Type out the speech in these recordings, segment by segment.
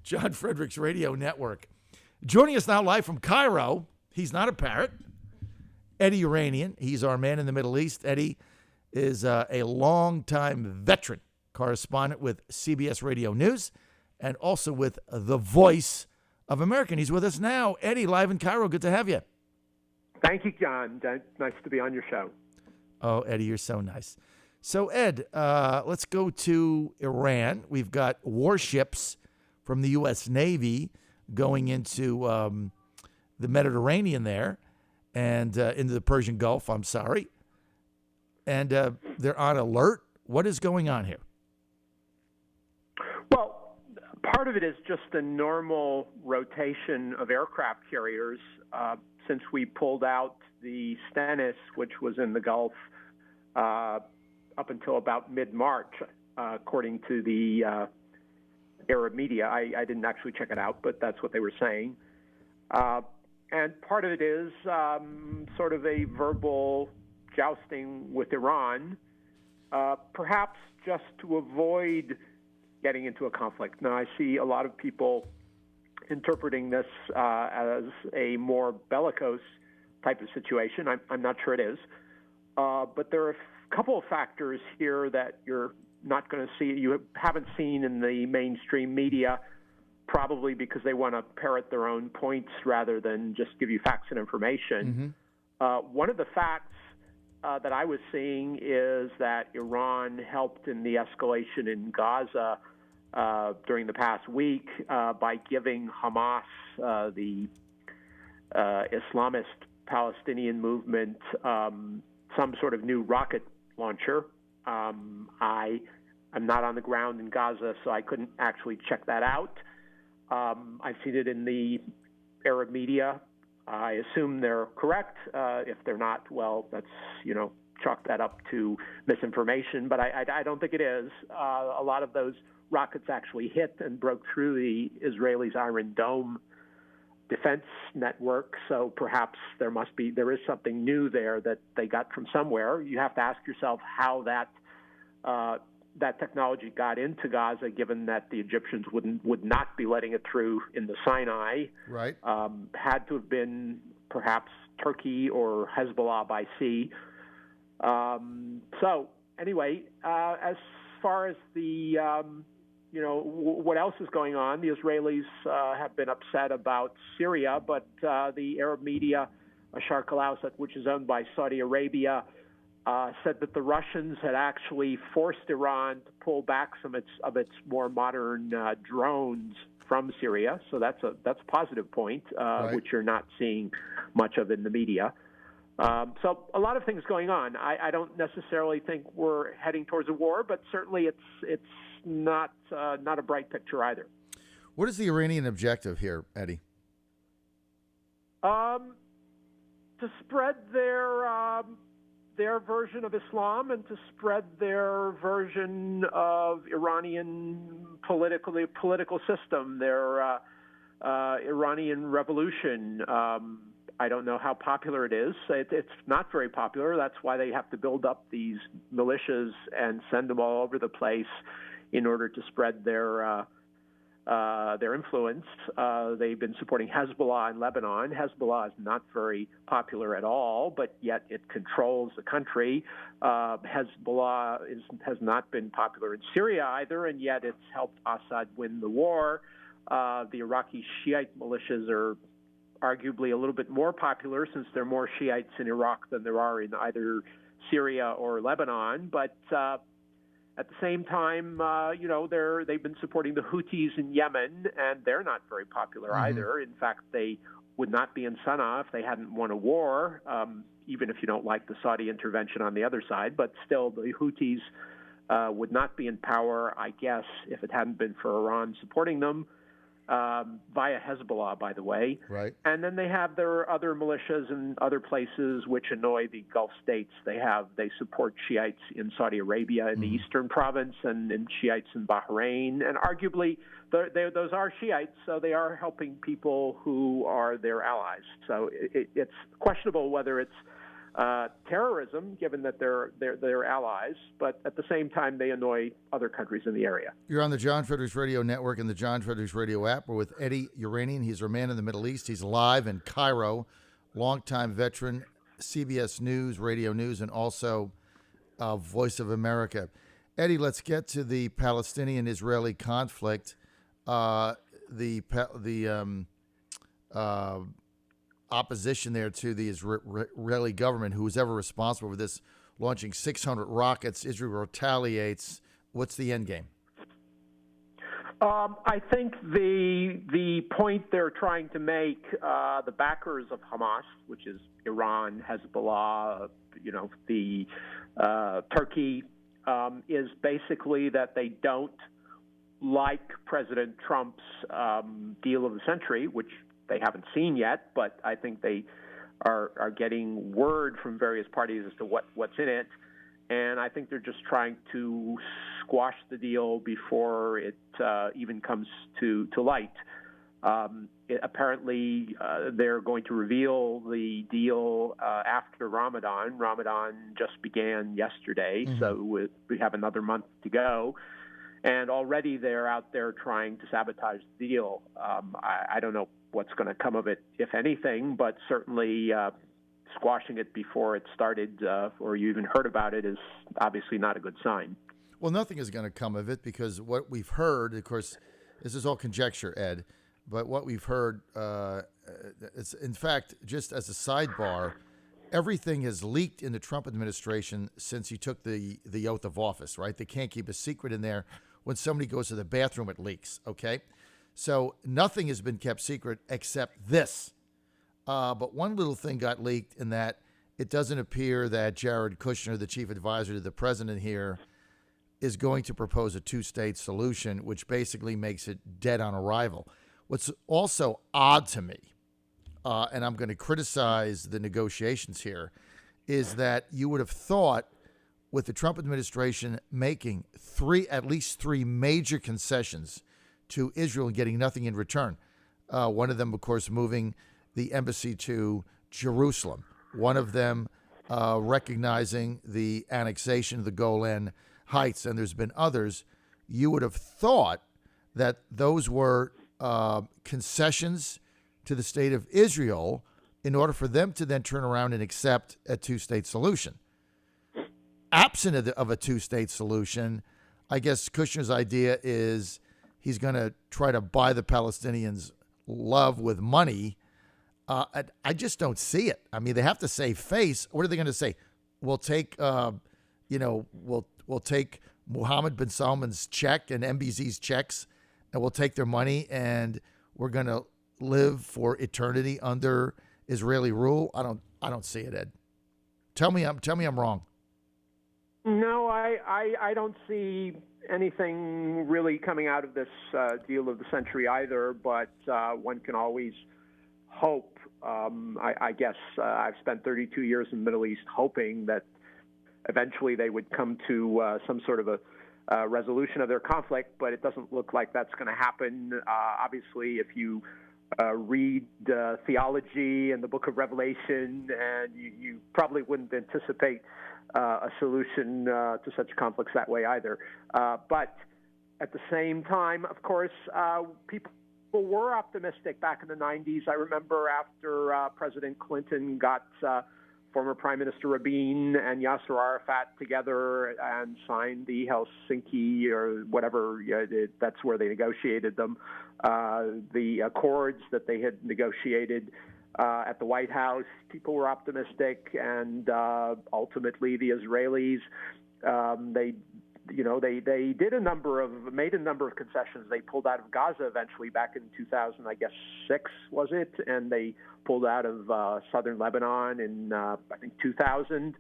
John Fredericks Radio Network. Joining us now live from Cairo, he's not a parrot, Eddie Yeranian. He's our man in the Middle East. Eddie is a longtime veteran correspondent with CBS Radio News and also with The Voice of America. He's with us now. Eddie, live in Cairo. Good to have you. Thank you, John. Nice to be on your show. Oh, Eddie, you're so nice. So, Ed, let's go to Iran. We've got warships from the U.S. Navy going into the Mediterranean there and into the Persian Gulf, I'm sorry. And they're on alert. What is going on here? Well, part of it is just the normal rotation of aircraft carriers since we pulled out the Stennis, which was in the Gulf, up until about mid-March, according to the Arab media. I didn't actually check it out, but that's what they were saying. And part of it is sort of a verbal jousting with Iran, perhaps just to avoid getting into a conflict. Now, I see a lot of people interpreting this as a more bellicose type of situation. I'm not sure it is. But there are a couple of factors here that you're not going to see, you haven't seen in the mainstream media, probably because they want to parrot their own points rather than just give you facts and information. Mm-hmm. One of the facts that I was seeing is that Iran helped in the escalation in Gaza during the past week by giving Hamas, the Islamist Palestinian movement, some sort of new rocket launcher. I'm not on the ground in Gaza, so I couldn't actually check that out. I've seen it in the Arab media. I assume they're correct. If they're not, well, let's, chalk that up to misinformation. But I don't think it is. A lot of those rockets actually hit and broke through the Israelis' Iron Dome defense network. So perhaps there is something new there that they got from somewhere. You have to ask yourself how that technology got into Gaza, given that the Egyptians would not be letting it through in the Sinai. Right. Had to have been perhaps Turkey or Hezbollah by sea. So anyway, as far as the what else is going on, the Israelis have been upset about Syria, but the Arab media, Sharq al-Awsat, which is owned by Saudi Arabia, said that the Russians had actually forced Iran to pull back some of its more modern drones from Syria. So that's a positive point, right, which you're not seeing much of in the media. So a lot of things going on. I don't necessarily think we're heading towards a war, but certainly it's not a bright picture either. What is the Iranian objective here, Eddie? To spread their version of Islam and to spread their version of Iranian political system, their Iranian revolution. I don't know how popular it is. It's not very popular. That's why they have to build up these militias and send them all over the place in order to spread their influence. They've been supporting Hezbollah in Lebanon. Hezbollah is not very popular at all, but yet it controls the country. Hezbollah has not been popular in Syria either, and yet it's helped Assad win the war. The Iraqi Shiite militias are arguably a little bit more popular since there are more Shiites in Iraq than there are in either Syria or Lebanon. But at the same time, they've been supporting the Houthis in Yemen, and they're not very popular either. In fact, they would not be in Sana'a if they hadn't won a war, even if you don't like the Saudi intervention on the other side. But still, the Houthis would not be in power, I guess, if it hadn't been for Iran supporting them. Via Hezbollah, by the way. Right. And then they have their other militias in other places which annoy the Gulf states. They support Shiites in Saudi Arabia in the eastern province and Shiites in Bahrain. And arguably, those are Shiites, so they are helping people who are their allies. So it's questionable whether it's terrorism, given that they're allies, but at the same time they annoy other countries in the area. You're on the John Fredericks Radio Network and the John Fredericks Radio app. We're with Eddie Yeranian. He's our man in the Middle East. He's live in Cairo, longtime veteran, CBS News, Radio News, and also Voice of America. Eddie, let's get to the Palestinian-Israeli conflict. The opposition there to the Israeli government, who was ever responsible for this, launching 600 rockets. Israel retaliates. What's the end game? I think the point they're trying to make, the backers of Hamas, which is Iran, Hezbollah, the Turkey, is basically that they don't like President Trump's deal of the century, which they haven't seen yet, but I think they are getting word from various parties as to what's in it. And I think they're just trying to squash the deal before it even comes to light. Apparently, they're going to reveal the deal after Ramadan. Ramadan just began yesterday, so we have another month to go. And already they're out there trying to sabotage the deal. I don't know what's going to come of it, if anything, but certainly squashing it before it started or you even heard about it is obviously not a good sign. Well, nothing is going to come of it because what we've heard, of course, this is all conjecture, Ed, but what we've heard, it's, in fact, just as a sidebar, everything has leaked in the Trump administration since he took the oath of office, right? They can't keep a secret in there. When somebody goes to the bathroom, it leaks, okay? So nothing has been kept secret except this. But one little thing got leaked in that it doesn't appear that Jared Kushner, the chief advisor to the president here, is going to propose a two-state solution, which basically makes it dead on arrival. What's also odd to me, and I'm going to criticize the negotiations here, is that you would have thought with the Trump administration making at least three major concessions to Israel and getting nothing in return. One of them, of course, moving the embassy to Jerusalem. One of them recognizing the annexation of the Golan Heights, and there's been others. You would have thought that those were concessions to the state of Israel in order for them to then turn around and accept a two-state solution. Absent of a two-state solution, I guess Kushner's idea is he's going to try to buy the Palestinians' love with money. I just don't see it. I mean, they have to save face. What are they going to say? We'll take, we'll take Mohammed bin Salman's check and MBZ's checks, and we'll take their money, and we're going to live for eternity under Israeli rule. I don't see it, Ed. Tell me I'm wrong. No, I don't see anything really coming out of this deal of the century either, but one can always hope. I guess I've spent 32 years in the Middle East hoping that eventually they would come to some sort of a resolution of their conflict, but it doesn't look like that's going to happen. Obviously, if you read theology and the book of Revelation, and you probably wouldn't anticipate a solution to such conflicts that way either. But at the same time, of course, people were optimistic back in the 90s. I remember after President Clinton got former Prime Minister Rabin and Yasser Arafat together and signed the Helsinki or whatever, that's where they negotiated them, the accords that they had negotiated at the White House. People were optimistic, and ultimately the Israelis, they made a number of concessions. They pulled out of Gaza eventually back in 2000, I guess 6 was it, and they pulled out of southern Lebanon in I think 2000.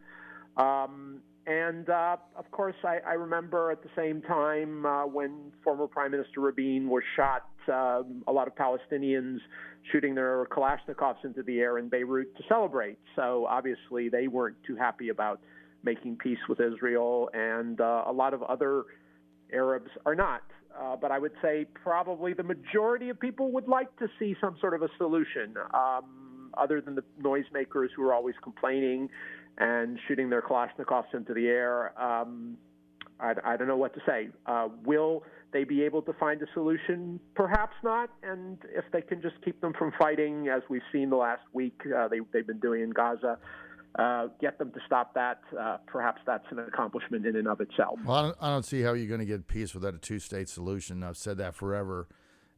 And of course, I remember at the same time when former Prime Minister Rabin was shot, a lot of Palestinians shooting their Kalashnikovs into the air in Beirut to celebrate. So obviously they weren't too happy about making peace with Israel, and a lot of other Arabs are not. But I would say probably the majority of people would like to see some sort of a solution, other than the noisemakers who are always complaining and shooting their Kalashnikovs into the air. I don't know what to say. Will they be able to find a solution? Perhaps not. And if they can just keep them from fighting, as we've seen the last week, they've been doing in Gaza, get them to stop that, perhaps that's an accomplishment in and of itself. Well, I don't see how you're going to get peace without a two-state solution. I've said that forever.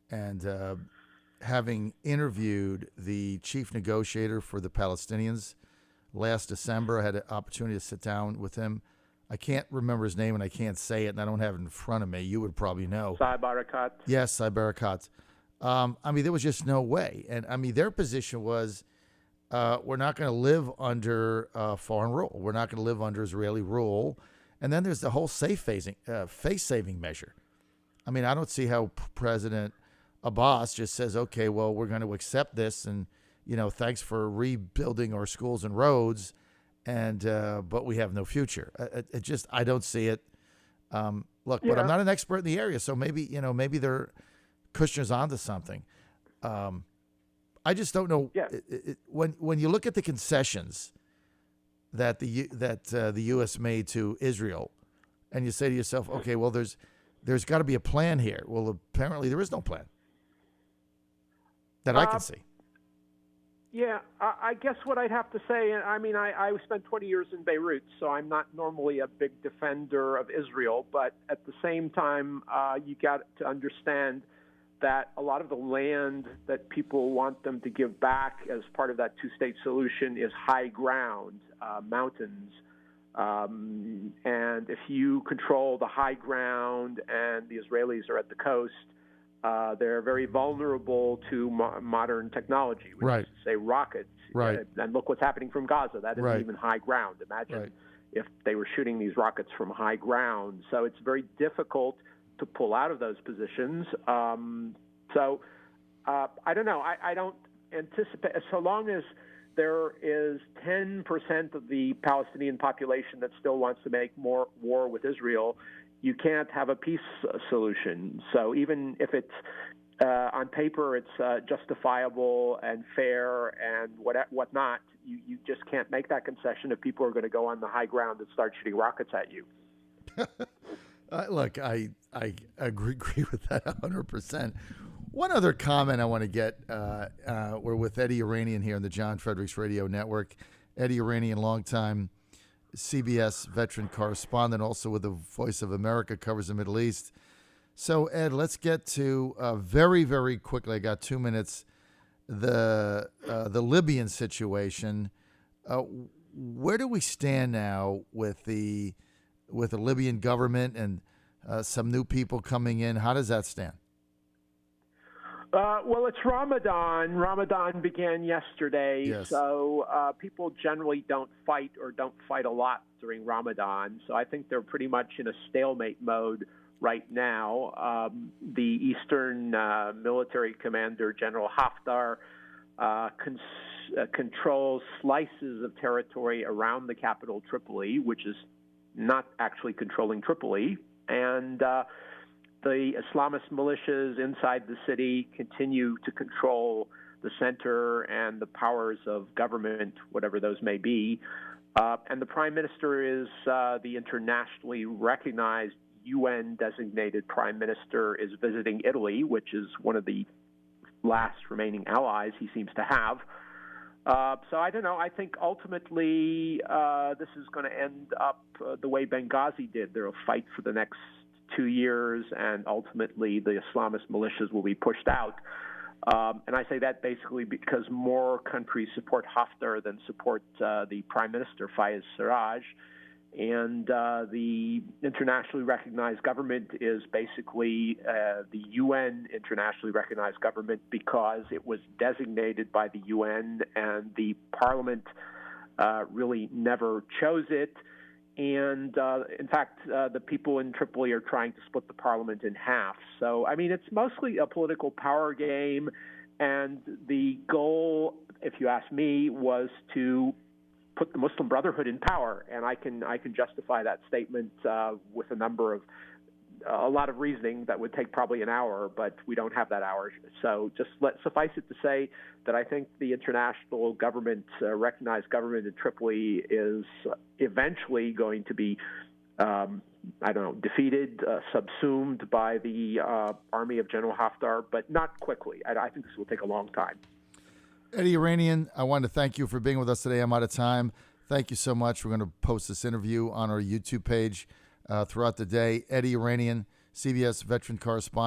And having interviewed the chief negotiator for the Palestinians last December, I had an opportunity to sit down with him. I can't remember his name, and I can't say it, and I don't have it in front of me. You would probably know. Saeb Erekat. Yes, Saeb Erekat. There was just no way. And, their position was, we're not going to live under foreign rule. We're not going to live under Israeli rule. And then there's the whole face-saving measure. I don't see how President Abbas just says, okay, well, we're going to accept this, and, thanks for rebuilding our schools and roads, and but we have no future. I don't see it. Look, but I'm not an expert in the area, so maybe Kushner's onto something. I just don't know. Yeah. When you look at the concessions that the U.S. made to Israel, and you say to yourself, okay, well, there's got to be a plan here. Well, apparently there is no plan that I can see. Yeah, I guess what I'd have to say, I spent 20 years in Beirut, so I'm not normally a big defender of Israel, but at the same time, you got to understand that a lot of the land that people want them to give back as part of that two-state solution is high ground, mountains. And if you control the high ground and the Israelis are at the coast, they're very vulnerable to modern technology, which right. is to say rockets. Right. And look what's happening from Gaza. That isn't right. even high ground. Imagine right. if they were shooting these rockets from high ground. So it's very difficult to pull out of those positions. I don't know. I don't anticipate, so long as there is 10% of the Palestinian population that still wants to make more war with Israel, you can't have a peace solution. So even if it's on paper, it's justifiable and fair and whatnot, you just can't make that concession if people are going to go on the high ground and start shooting rockets at you. Look, I agree with that 100%. One other comment I want to get, we're with Eddie Yeranian here on the John Fredericks Radio Network. Eddie Yeranian, longtime CBS veteran correspondent, also with the Voice of America, covers the Middle East. So, Ed, let's get to very, very quickly, I got 2 minutes, the Libyan situation. Where do we stand now with the Libyan government and some new people coming in? How does that stand? Well, it's Ramadan. Ramadan began yesterday, yes. So people generally don't fight or don't fight a lot during Ramadan. So I think they're pretty much in a stalemate mode right now. The Eastern military commander, General Haftar, controls slices of territory around the capital, Tripoli, which is not actually controlling Tripoli. And the Islamist militias inside the city continue to control the center and the powers of government, whatever those may be. And the prime minister is the internationally recognized UN-designated prime minister, is visiting Italy, which is one of the last remaining allies he seems to have. So I don't know. I think ultimately this is going to end up the way Benghazi did. There will fight for the next 2 years, and ultimately the Islamist militias will be pushed out. And I say that basically because more countries support Haftar than support the Prime Minister, Fayez Sarraj. And the internationally recognized government is basically the UN internationally recognized government because it was designated by the UN, and the parliament really never chose it. And, in fact, the people in Tripoli are trying to split the parliament in half. So, it's mostly a political power game. And the goal, if you ask me, was to put the Muslim Brotherhood in power. And I can justify that statement with a number of a lot of reasoning that would take probably an hour, but we don't have that hour. So just suffice it to say that I think the international government, recognized government in Tripoli, is eventually going to be, defeated, subsumed by the army of General Haftar, but not quickly. I think this will take a long time. Eddie Yeranian, I want to thank you for being with us today. I'm out of time. Thank you so much. We're going to post this interview on our YouTube page throughout the day. Eddie Yeranian, CBS veteran correspondent.